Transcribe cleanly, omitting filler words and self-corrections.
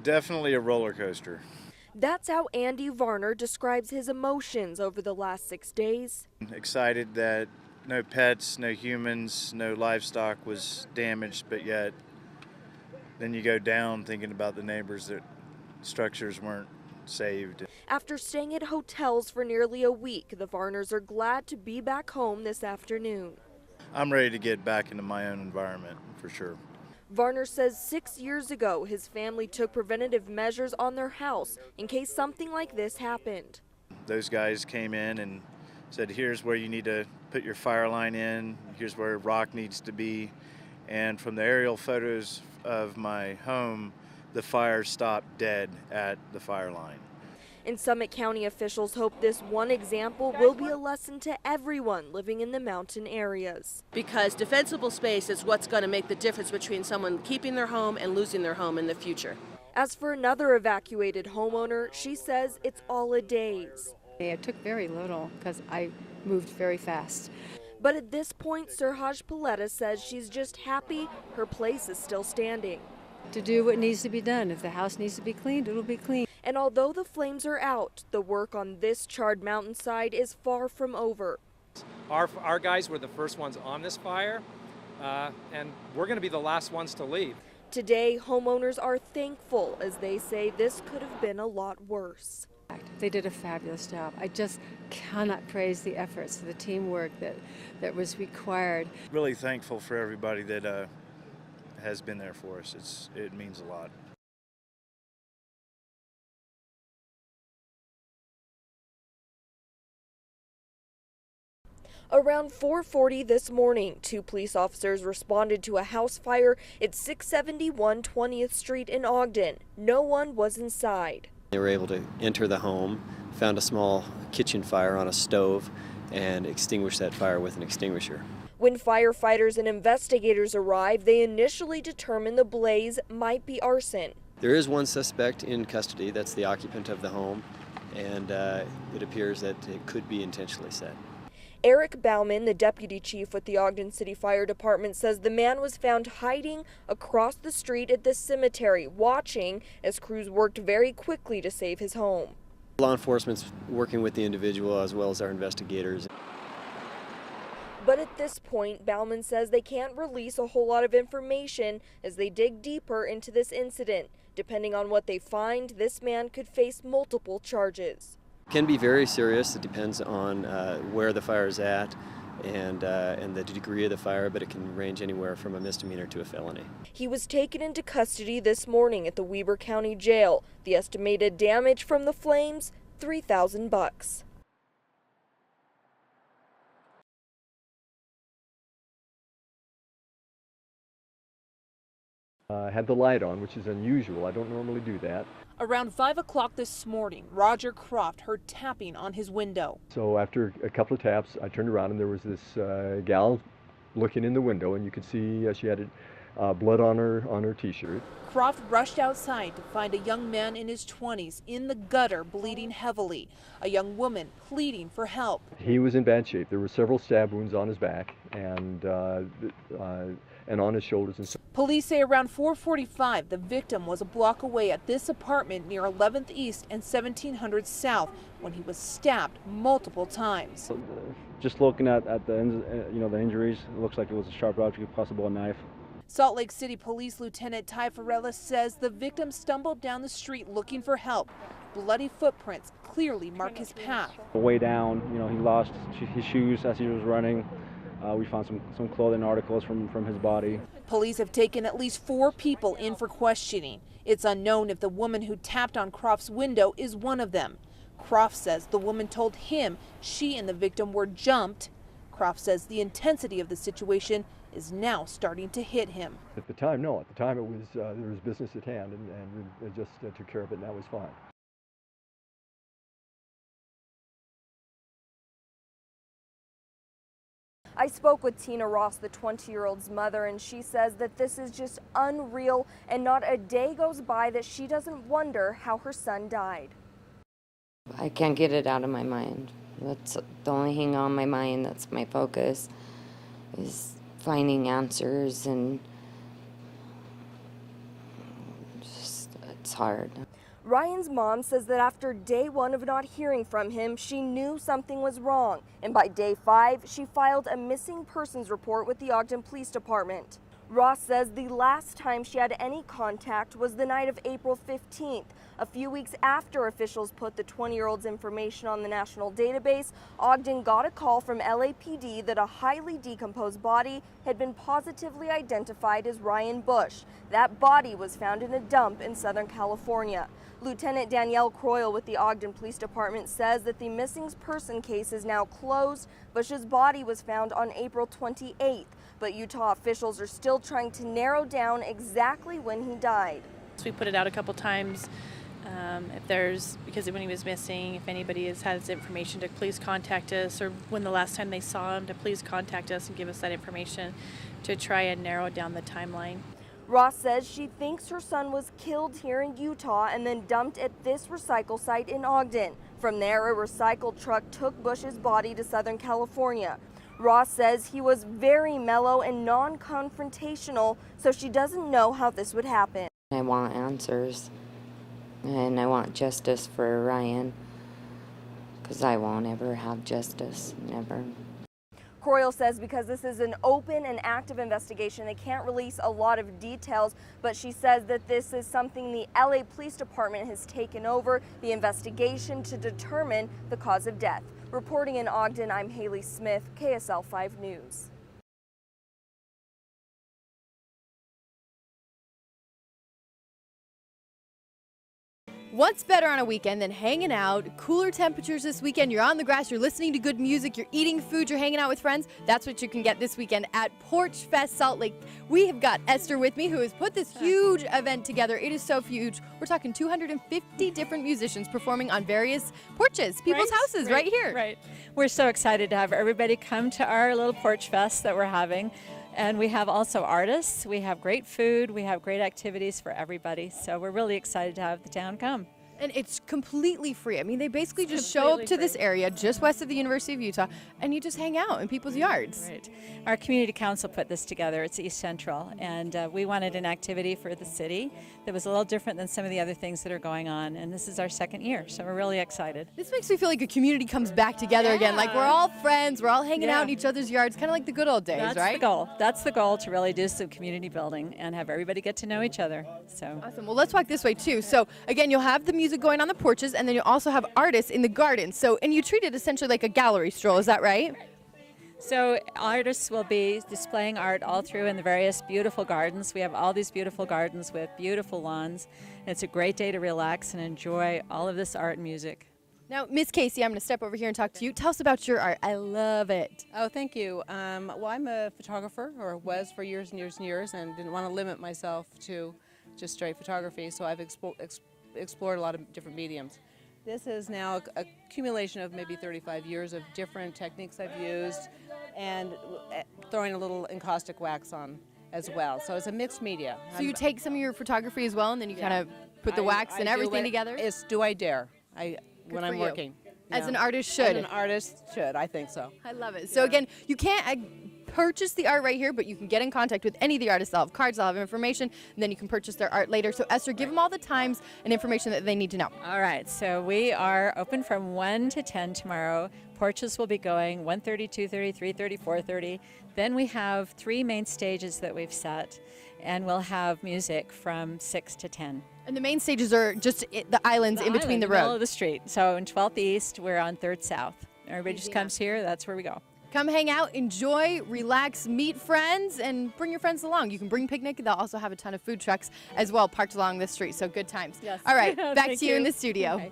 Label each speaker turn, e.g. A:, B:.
A: Definitely a roller coaster.
B: That's how Andy Varner describes his emotions over the last 6 days.
A: Excited that no pets, no humans, no livestock was damaged, but yet then you go down thinking about the neighbors that structures weren't saved.
B: After staying at hotels for nearly a week, the Varners are glad to be back home this afternoon.
A: I'm ready to get back into my own environment for sure.
B: Varner says 6 years ago his family took preventative measures on their house in case something like this happened.
A: Those guys came in and said, here's where you need to put your fire line in, here's where rock needs to be. And from the aerial photos of my home, the fire stopped dead at the fire line.
B: And Summit County officials hope this one example will be a lesson to everyone living in the mountain areas.
C: Because defensible space is what's going to make the difference between someone keeping their home and losing their home in the future.
B: As for another evacuated homeowner, she says it's all a daze.
D: It took very little because I moved very fast.
B: But at this point, Surhaj Paletta says she's just happy her place is still standing.
D: To do what needs to be done. If the house needs to be cleaned, it'll be cleaned.
B: And although the flames are out, the work on this charred mountainside is far from over.
E: Our guys were the first ones on this fire, and we're going to be the last ones to leave.
B: Today, homeowners are thankful as they say this could have been a lot worse.
D: They did a fabulous job. I just cannot praise the efforts, the teamwork that was required.
A: Really thankful for everybody that has been there for us. It means a lot.
B: Around 4:40 this morning, 2 police officers responded to a house fire at 671 20th Street in Ogden. No one was inside.
F: They were able to enter the home, found a small kitchen fire on a stove, and extinguished that fire with an extinguisher.
B: When firefighters and investigators arrived, they initially determined the blaze might be arson.
F: There is one suspect in custody, that's the occupant of the home, and it appears that it could be intentionally set.
B: Eric Bauman, the deputy chief with the Ogden City Fire Department, says the man was found hiding across the street at the cemetery, watching as crews worked very quickly to save his home.
F: Law enforcement's working with the individual as well as our investigators.
B: But at this point, Bauman says they can't release a whole lot of information as they dig deeper into this incident. Depending on what they find, this man could face multiple charges.
F: It can be very serious. It depends on where the fire is at and the degree of the fire, but it can range anywhere from a misdemeanor to a felony.
B: He was taken into custody this morning at the Weber County Jail. The estimated damage from the flames, $3,000.
G: Had the light on, which is unusual. I don't normally do that.
H: Around 5 o'clock this morning, Roger Croft heard tapping on his window.
G: So after a couple of taps, I turned around and there was this gal looking in the window, and you could see she had blood on her t-shirt.
H: Croft rushed outside to find a young man in his 20s in the gutter bleeding heavily, a young woman pleading for help.
G: He was in bad shape. There were several stab wounds on his back and on his shoulders. And
H: Police say around 4:45, the victim was a block away at this apartment near 11th East and 1700 South when he was stabbed multiple times.
I: Just looking at the the injuries, it looks like it was a sharp object, possible a knife.
H: Salt Lake City Police Lieutenant Ty Farrellis says the victim stumbled down the street looking for help. Bloody footprints clearly mark his path.
I: Way down, he lost his shoes as he was running. We found some clothing articles from his body.
H: Police have taken at least 4 people in for questioning. It's unknown if the woman who tapped on Croft's window is one of them. Croft says the woman told him she and the victim were jumped. Croft says the intensity of the situation is now starting to hit him.
G: at the time, no. At the time, it was there was business at hand, and we just took care of it, and that was fine.
B: I spoke with Tina Ross, the 20-year-old's mother, and she says that this is just unreal and not a day goes by that she doesn't wonder how her son died.
J: I can't get it out of my mind. That's the only thing on my mind, that's my focus, is finding answers, and just, it's hard.
B: Ryan's mom says that after day 1 of not hearing from him, she knew something was wrong. And by day 5, she filed a missing persons report with the Ogden Police Department. Ross says the last time she had any contact was the night of April 15th. A few weeks after officials put the 20-year-old's information on the national database, Ogden got a call from LAPD that a highly decomposed body had been positively identified as Ryan Bush. That body was found in a dump in Southern California. Lieutenant Danielle Croyle with the Ogden Police Department says that the missing person case is now closed. Bush's body was found on April 28th, but Utah officials are still trying to narrow down exactly when he died.
K: We put it out a couple times. Because when he was missing, if anybody has his information, to please contact us, or when the last time they saw him, to please contact us and give us that information to try and narrow down the timeline.
B: Ross says she thinks her son was killed here in Utah and then dumped at this recycle site in Ogden. From there, a recycle truck took Bush's body to Southern California. Ross says he was very mellow and non-confrontational, so she doesn't know how this would happen.
J: I want answers, and I want justice for Ryan, because I won't ever have justice, never.
B: Croyle says because this is an open and active investigation, they can't release a lot of details, but she says that this is something the LA Police Department has taken over the investigation to determine the cause of death. Reporting in Ogden, I'm Hayley Smith, KSL 5 News.
L: What's better on a weekend than hanging out? Cooler temperatures this weekend. You're on the grass, you're listening to good music, you're eating food, you're hanging out with friends. That's what you can get this weekend at Porch Fest Salt Lake. We have got Esther with me, who has put this huge event together. It is so huge. We're talking 250 different musicians performing on various porches, people's houses right here.
M: Right. We're so excited to have everybody come to our little Porch Fest that we're having. And we have also artists, we have great food, we have great activities for everybody. So we're really excited to have the town come.
L: And it's completely free. I mean, they basically just show up to this area just west of the University of Utah, and you just hang out in people's yards.
M: Right. Our community council put this together. It's East Central, and we wanted an activity for the city that was a little different than some of the other things that are going on. And this is our second year, so we're really excited.
L: This makes me feel like a community comes back together again. Like we're all friends, we're all hanging out in each other's yards, kind of like the good old days, right?
M: That's the goal. That's the goal, to really do some community building and have everybody get to know each other. So
L: awesome. Well, let's walk this way too. So again, you'll have the music going on the porches, and then you'll also have artists in the gardens. So, and you treat it essentially like a gallery stroll, is that right?
M: So artists will be displaying art all through in the various beautiful gardens. We have all these beautiful gardens with beautiful lawns. And it's a great day to relax and enjoy all of this art and music.
L: Now, Miss Casey, I'm going to step over here and talk to you. Tell us about your art. I love it.
N: Oh, thank you. Well, I'm a photographer, or was for years and years and years, and didn't want to limit myself to just straight photography, so I've explored a lot of different mediums. This is now a accumulation of maybe 35 years of different techniques I've used, and throwing a little encaustic wax on as well. So it's a mixed media.
L: So you take some of your photography as well, and then you kind of put the wax and everything together?
N: It's do I dare, when I'm working.
L: As an artist should.
N: As an artist should, I think so.
L: I love it. So again, you can't purchase the art right here, but you can get in contact with any of the artists. They'll have cards, they'll have information, and then you can purchase their art later. So Esther, give them all the times and information that they need to know.
M: All right, so we are open from 1 to 10 tomorrow. Porches will be going 1:30, 2:30, 3:30, 4:30. Then we have 3 main stages that we've set, and we'll have music from 6 to 10.
L: And the main stages are just the islands in between the roads.
M: Middle of the street. So in 12th East, we're on 3rd South. Everybody just comes here, that's where we go.
L: Come hang out, enjoy, relax, meet friends, and bring your friends along. You can bring picnic. They'll also have a ton of food trucks as well parked along the street, so good times.
M: Yes.
L: All right, back to you in the studio.
M: Okay.